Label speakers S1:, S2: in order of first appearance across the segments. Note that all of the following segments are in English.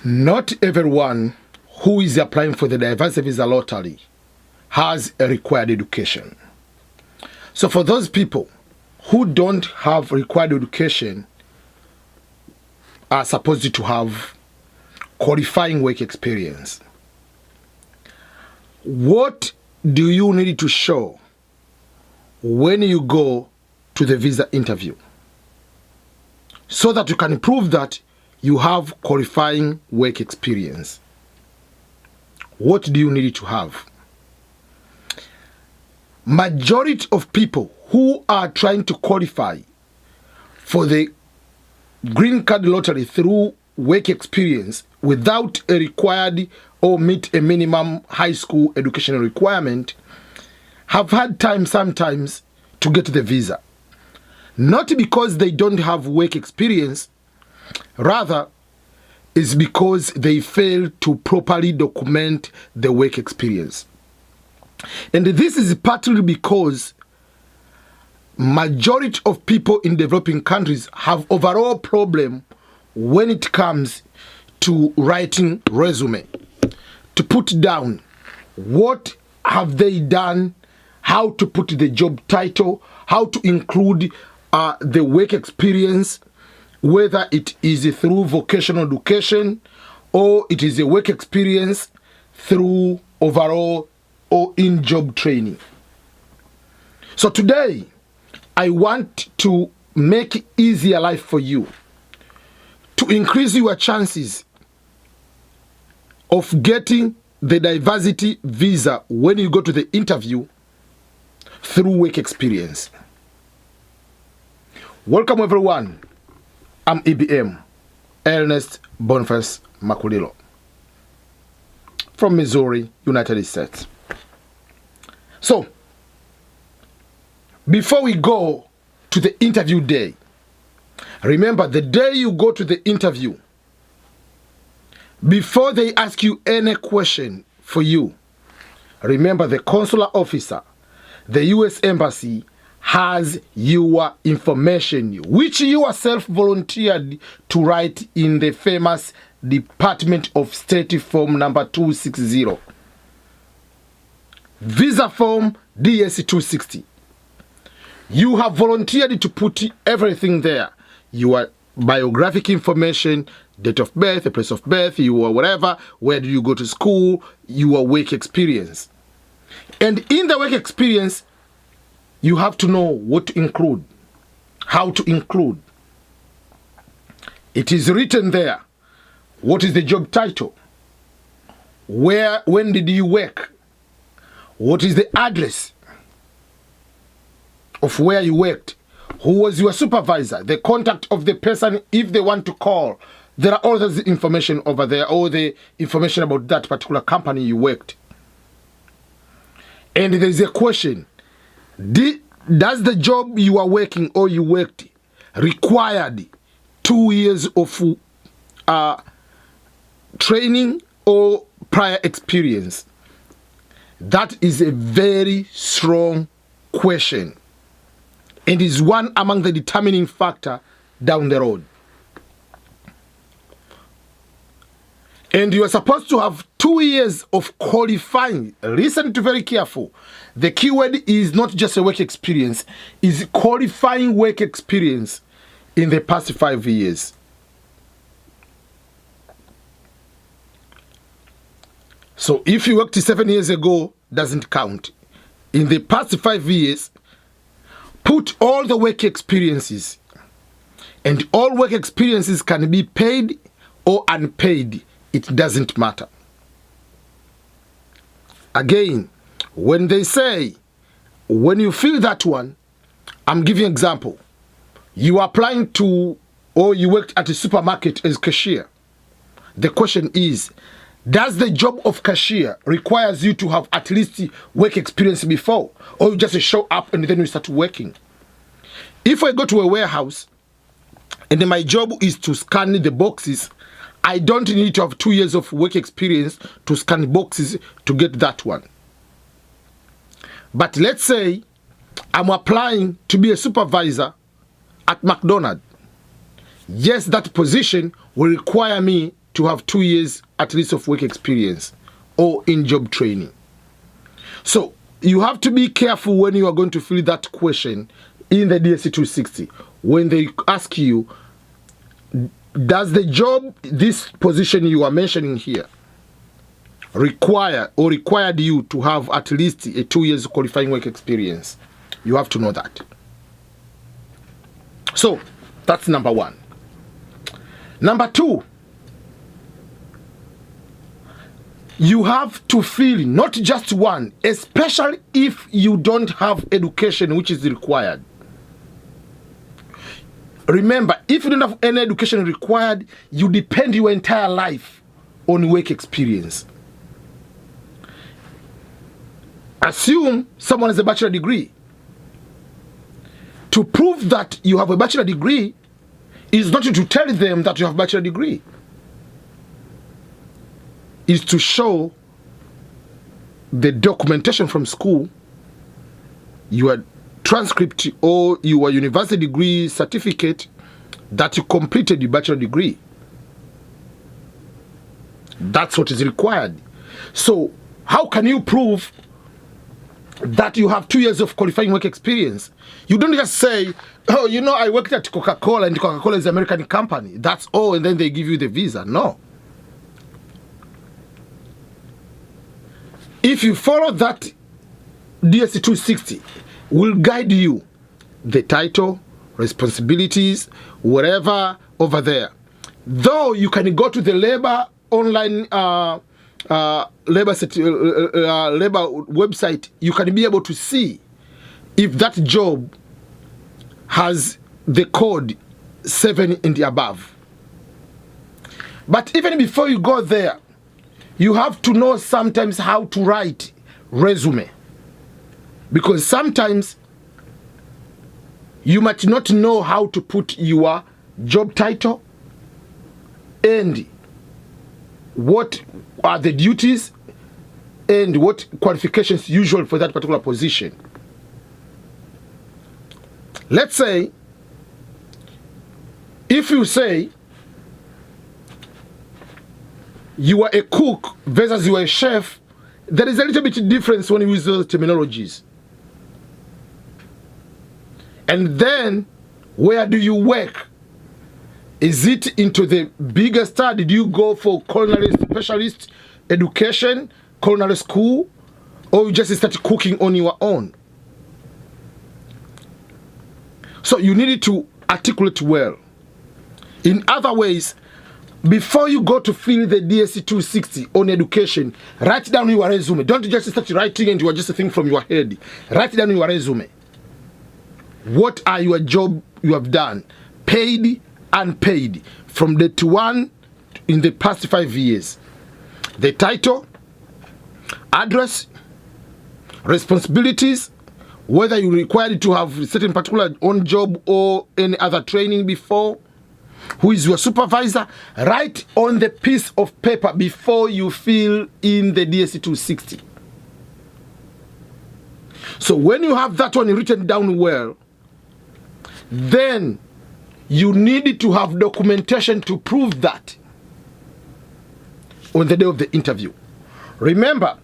S1: Not everyone who is applying for the diversity visa lottery has a required education. So for those people who don't have required education are supposed to have qualifying work experience. What do you need to show when you go to the visa interview so that you can prove that you have qualifying work experience? What do you need to have? Majority of people who are trying to qualify for the green card lottery through work experience without a required or meet a minimum high school educational requirement have had time sometimes to get the visa. Not because they don't have work experience, rather is because they fail to properly document the work experience. And this is partly because majority of people in developing countries have overall problem when it comes to writing resume, to put down what have they done, how to put the job title, how to include the work experience, whether it is through vocational education or it is a work experience through overall or in job training. So today, I want to make easier life for you, to increase your chances of getting the diversity visa when you go to the interview through work experience. Welcome everyone. I'm EBM, Ernest Boniface Makulilo from Missouri, United States. So, before we go to the interview day, remember the day you go to the interview, before they ask you any question for you, remember the consular officer, the U.S. Embassy has your information, which you yourself volunteered to write in the famous Department of State form number 260. Visa form DS-260. You have volunteered to put everything there. Your biographic information, date of birth, the place of birth, your whatever, where do you go to school, your work experience. And in the work experience, you have to know what to include, how to include. It is written there. What is the job title? Where, when did you work? What is the address of where you worked? Who was your supervisor? The contact of the person if they want to call. There are all this information over there, all the information about that particular company you worked. And there is a question. Does the job you are working or you worked required 2 years of training or prior experience? That is a very strong question and is one among the determining factor down the road. And you are supposed to have 2 years of qualifying. Listen to very careful. The keyword is not just a work experience, is qualifying work experience in the past 5 years. So if you worked 7 years ago, doesn't count. In the past 5 years, put all the work experiences. And all work experiences can be paid or unpaid. It doesn't matter. Again, when they say, when you fill that one, I'm giving an example. You are applying to, or you worked at a supermarket as cashier. The question is, does the job of cashier requires you to have at least work experience before, or you just show up and then you start working? If I go to a warehouse and my job is to scan the boxes, I don't need to have 2 years of work experience to scan boxes to get that one. But let's say I'm applying to be a supervisor at McDonald's. Yes, that position will require me to have 2 years at least of work experience or in job training. So you have to be careful when you are going to fill that question in the DSC 260. When they ask you, does the job, this position you are mentioning here, required you to have at least a 2 years qualifying work experience? You have to know that. So that's number one. Number two, you have to fill not just one, especially if you don't have education which is required. Remember, if you don't have any education required, you depend your entire life on work experience. Assume someone has a bachelor degree. To prove that you have a bachelor degree is not to tell them that you have a bachelor degree. Is to show the documentation from school, your transcript or your university degree certificate that you completed your bachelor degree. That's what is required. So how can you prove that you have 2 years of qualifying work experience? You don't just say, oh, you know, I worked at Coca-Cola and Coca-Cola is an American company. That's all, and then they give you the visa. No. If you follow that, DSC 260 will guide you. The title, responsibilities, whatever over there. Though you can go to the labor online labor website, you can be able to see if that job has the code 7 and above. But even before you go there, you have to know sometimes how to write resume, because sometimes you might not know how to put your job title and what are the duties and what qualifications usual for that particular position. Let's say, if you say you are a cook versus you are a chef, there is a little bit of difference when you use those terminologies. And then, where do you work? Is it into the bigger study? Did you go for culinary specialist education, culinary school, or you just start cooking on your own? So you need to articulate well. In other ways, before you go to fill the DSC 260 on education, write down your resume. Don't just start writing and you are just a thing from your head. Write down your resume. What are your job you have done? Paid, unpaid, from day to one in the past 5 years. The title, address, responsibilities, whether you required to have a certain particular on job or any other training before, who is your supervisor. Write on the piece of paper before you fill in the DSC 260. So when you have that one written down well, then you need to have documentation to prove that on the day of the interview. Remember,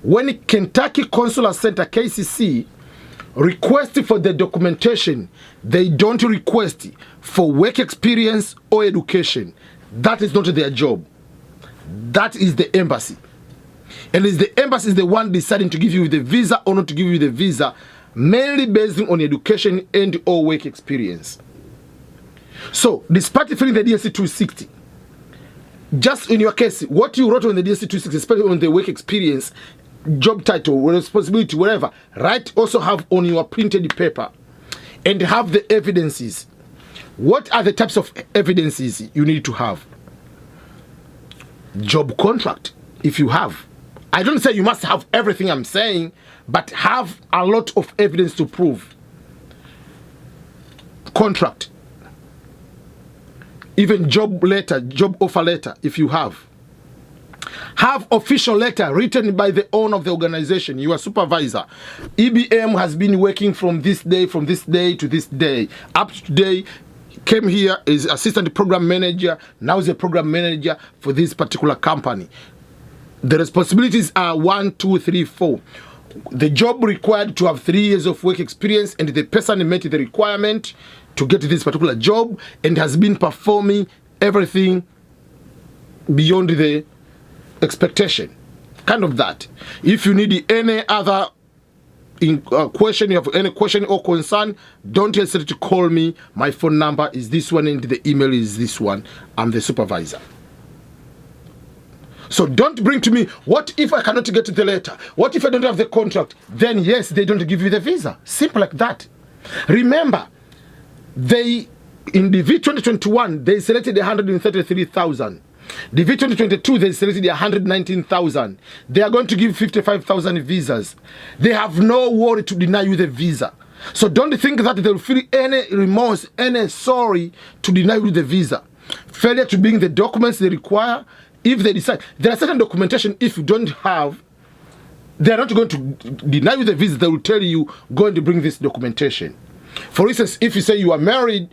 S1: when Kentucky Consular Center, KCC, request for the documentation, they don't request for work experience or education. That is not their job. That is the embassy. And it's the embassy is the one deciding to give you the visa or not to give you the visa, mainly based on education and or work experience. So, despite filling the DSC 260, just in your case, what you wrote on the DSC 260, especially on the work experience, job title, responsibility, whatever, write also have on your printed paper and have the evidences. What are the types of evidences you need to have? Job contract, if you have. I don't say you must have everything I'm saying, but have a lot of evidence to prove. Contract. Even job letter, job offer letter, if you have. Have official letter written by the owner of the organization, your supervisor. EBM has been working from this day to this day. Up to today, came here as assistant program manager, now is a program manager for this particular company. The responsibilities are 1, 2, 3, 4. The job required to have 3 years of work experience, and the person met the requirement to get this particular job and has been performing everything beyond the expectation. Kind of that. If you need any other question, you have any question or concern, don't hesitate to call me. My phone number is this one and the email is this one. I'm the supervisor. So don't bring to me, what if I cannot get the letter? What if I don't have the contract? Then yes, they don't give you the visa. Simple like that. Remember, in the V2021, they selected 133,000. The V2022, they selected 119,000. They are going to give 55,000 visas. They have no worry to deny you the visa. So don't think that they'll feel any remorse, any sorry to deny you the visa. Failure to bring the documents they require, if they decide, there are certain documentation if you don't have, they are not going to deny you the visa. They will tell you, go and bring this documentation. For instance, if you say you are married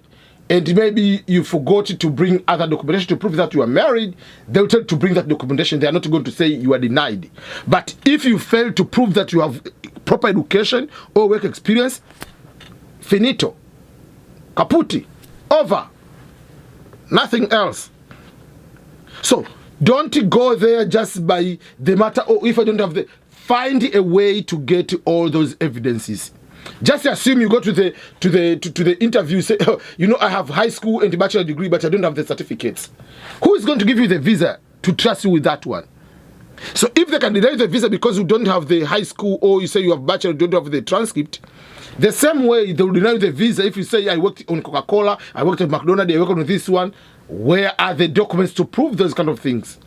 S1: and maybe you forgot to bring other documentation to prove that you are married, they will tell you to bring that documentation. They are not going to say you are denied. But if you fail to prove that you have proper education or work experience, finito, caputi, over, nothing else. So don't go there just by the matter, oh, if I don't have the, find a way to get all those evidences. Just assume you go to the interview, say, oh, you know, I have high school and bachelor degree, but I don't have the certificates. Who is going to give you the visa to trust you with that one? So if they can deny the visa because you don't have the high school, or you say you have bachelor, don't have the transcript, the same way they will deny you the visa if you say, I worked on Coca-Cola, I worked at McDonald's, I worked on this one. Where are the documents to prove those kind of things?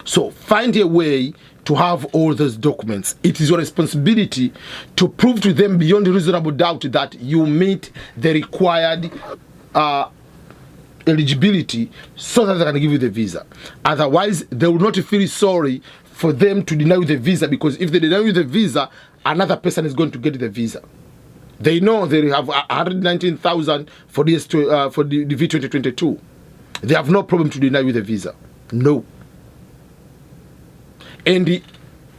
S1: So find a way to have all those documents. It is your responsibility to prove to them beyond reasonable doubt that you meet the required eligibility so that they can give you the visa. Otherwise, they will not feel sorry for them to deny you the visa, because if they deny you the visa, another person is going to get the visa. They know they have 119,000 for this for the V2022. They have no problem to deny you the visa. No. And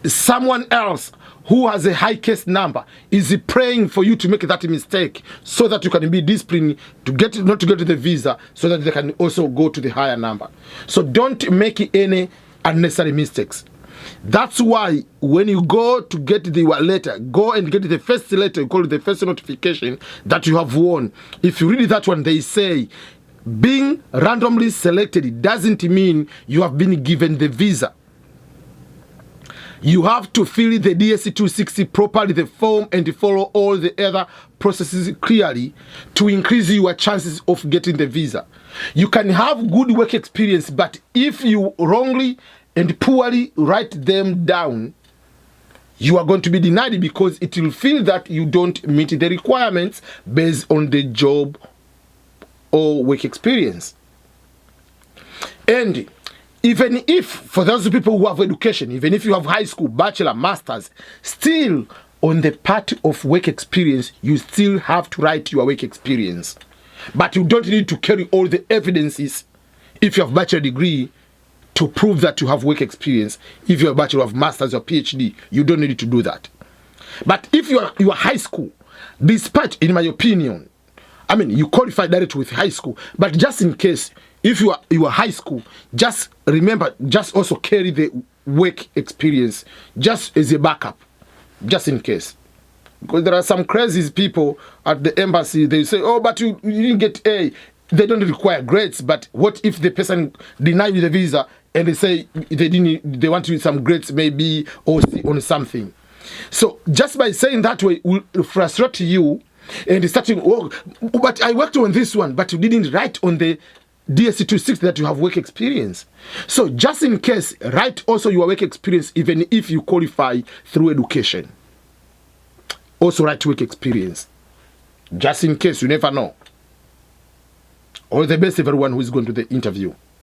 S1: someone else who has a high case number is praying for you to make that mistake so that you can be disciplined to get not to get the visa, so that they can also go to the higher number. So don't make any unnecessary mistakes. That's why when you go to get the letter, go and get the first letter, you call it the first notification that you have won. If you read that one, they say being randomly selected doesn't mean you have been given the visa. You have to fill the DSC-260 properly, the form, and follow all the other processes clearly to increase your chances of getting the visa. You can have good work experience, but if you wrongly and poorly write them down, you are going to be denied, because it will feel that you don't meet the requirements based on the job or work experience. And even if, for those people who have education, even if you have high school, bachelor, masters, still on the part of work experience, you still have to write your work experience. But you don't need to carry all the evidences if you have bachelor degree to prove that you have work experience. If you're a bachelor of masters or PhD, you don't need to do that. But if you are high school, despite, in my opinion, I mean, you qualify directly with high school, but just in case, if you are high school, just remember, just also carry the work experience just as a backup, just in case. Because there are some crazy people at the embassy, they say, oh, but you didn't get A. They don't require grades, but what if the person denies you the visa and they say they want you some grades maybe, or C on something? So just by saying that way will frustrate you, and starting, oh, but I worked on this one, but you didn't write on the DSC-260 that you have work experience. So just in case, write also your work experience, even if you qualify through education. Also write work experience. Just in case, you never know. All the best everyone who is going to the interview.